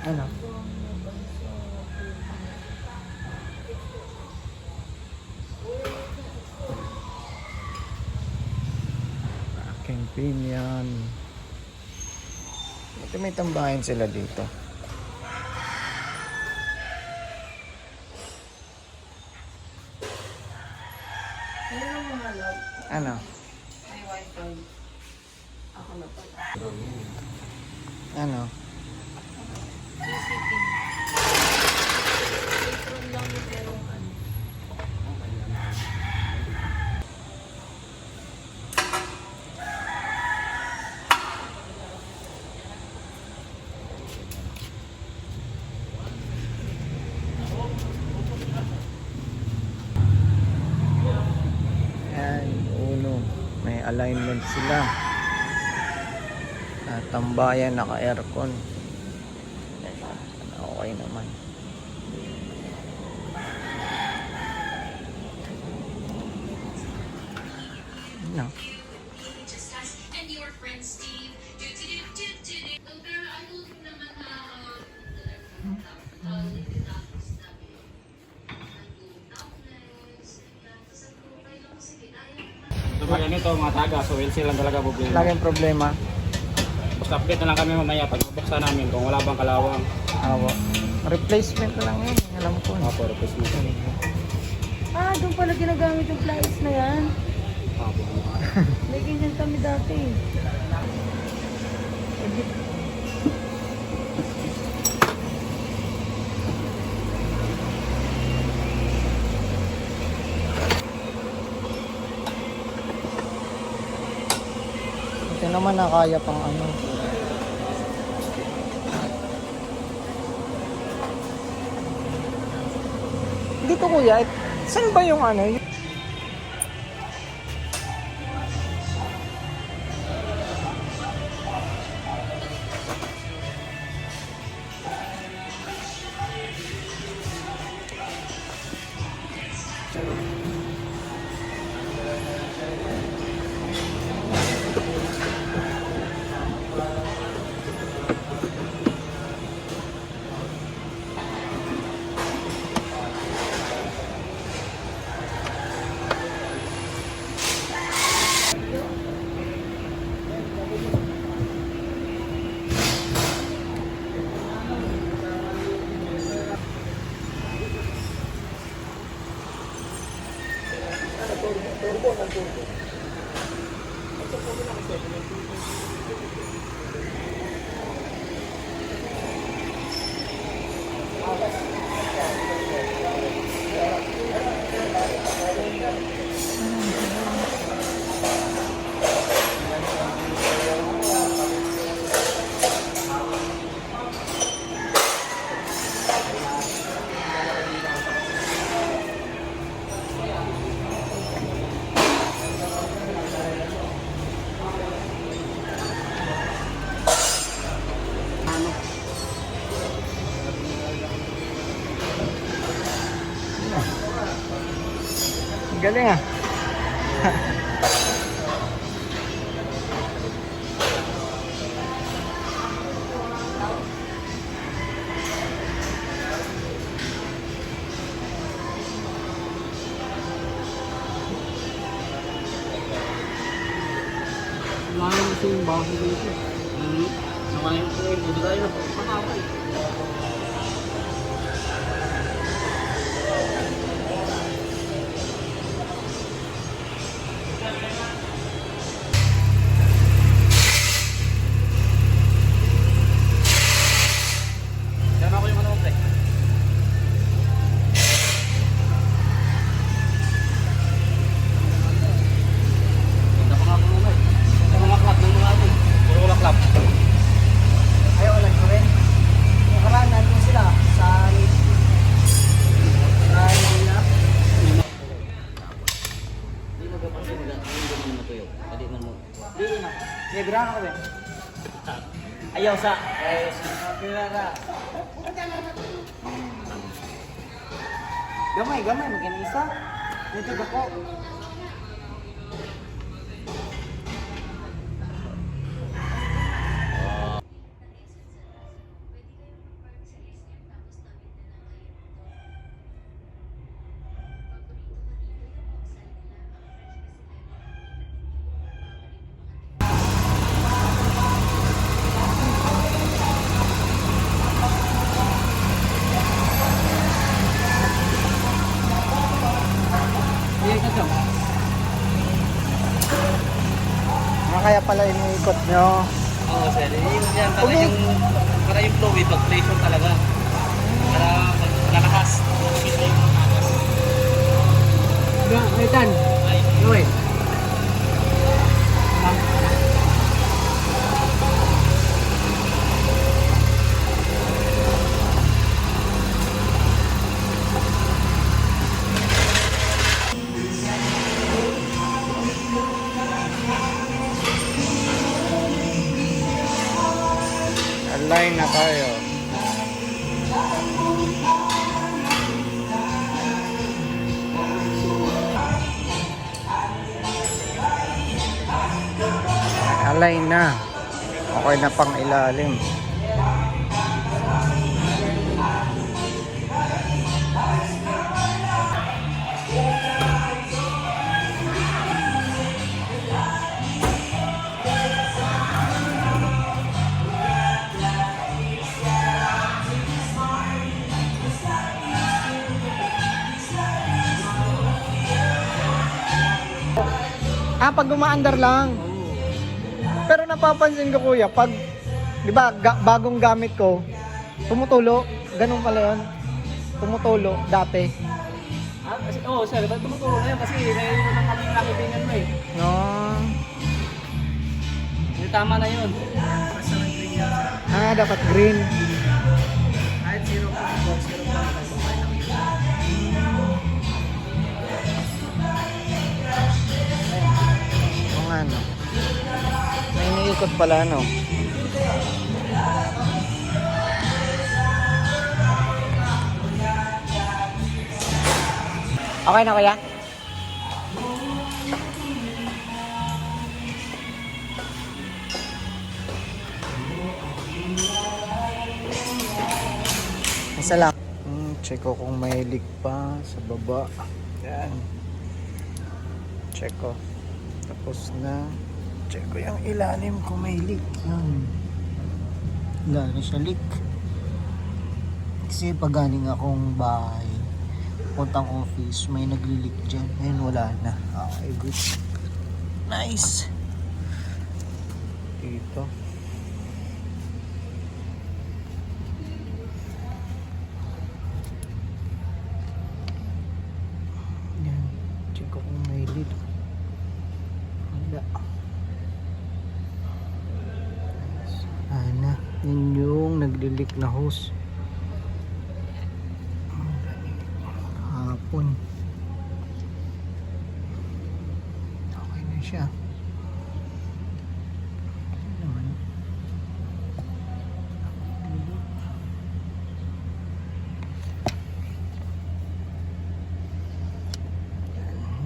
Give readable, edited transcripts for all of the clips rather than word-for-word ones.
Ano? Aking pinyan. Ito may tambahin sila dito. Ano mga love? Ano? May wifi. Ako na pala. Ano? CCTV. Apron lang yung merong ano. Yan, uno. May alignment sila. Tambayan, naka-aircon. Okay naman. No. And your friend Steve. Pero I told him naman na Ito pa ganito mga taga, so we'll see lang talaga problema. Laging problema. Basta update na lang kami mamaya pag mabuksan namin kung wala bang kalawang. Awa. Replacement na lang yan. Alam ko. Apo, replacement. Ah, doon pala ginagamit yung pliers na yan. Apo. May ganyan kami dati. Ito naman na kaya pang ano. Dito kuya, saan ba yung ano? Galing ah. Wala naman kasi yung bago dito. Naman yung hindi tayo na matawag. Sama ko yung ano pre. Ganda pa nga po naman. Sa mga club ng mga atin. Puro wala club. Ayaw lang ko rin. Nakaraan nandun sila sa Manila. Hindi mo kapansin nila. Hindi mo natuyo. Hindi mo. Dili na. Libre ako rin. Ayaw sa. Pirara. Gamay, magkano isa? Dito ako. kaya pala iniikot nyo. Oo, sir. Yun yan, Okay. para yung fluid, mag-pressure talaga. Para malakas. Kita yung malakas. Nathan, Ay, wait. Align na tayo. Align na. Okay na pang ilalim. Pag umaandar lang. Pero napapansin ko kuya, pag, di ba, bagong gamit ko, tumutulo. Ganun pala yun. Tumutulo, dati. kasi, sir. Ba't tumutulong na yan? Kasi naiiwan ng kaming nakibingan mo eh. No. Hindi, tama na yun. Dapat green. Kahit 0.4, 0.5. Oo nga, no. May iniikot pala, no. Okay na kuya? Isa lang. Check ko kung may leak pa sa baba. Yan. Check ko. Tapos na. Check ko yung ilalim kung may leak. Yan. Wala na siya leak. Kasi pag galing akong bahay, puntang office, may nagli-leak dyan. Ayun, wala na. Okay, good. Nice. Dito. Yan. Check ko kung may leak. Wala. Ana, yun yung nagli-leak na hose. Hapon. Okay na siya. Ano naman?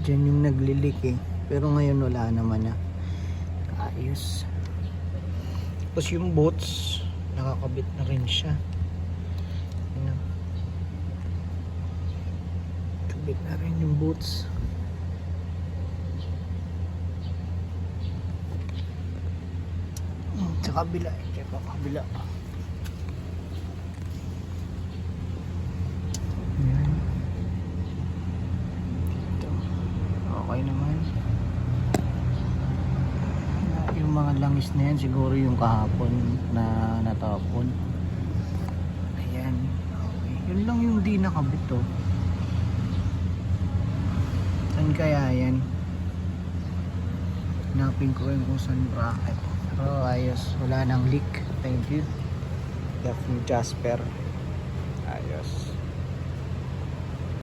Diyan yung nagli-leak eh. Pero ngayon wala naman na. Ayos. Tapos yung boots, nakakabit na rin siya. Ayan. Kabit na rin yung boots. Sa kabila, check ko kabila. Ayan. Dito. Okay naman. Yung mga langis na yan siguro yung kahapon na natapon. Ayan. Okay. Yun lang yung di nakabit oh. Saan kaya yan? Hanapin ko yung kung saan bracket. Pero ayos. Wala nang leak. Thank you. Jasper. Ayos.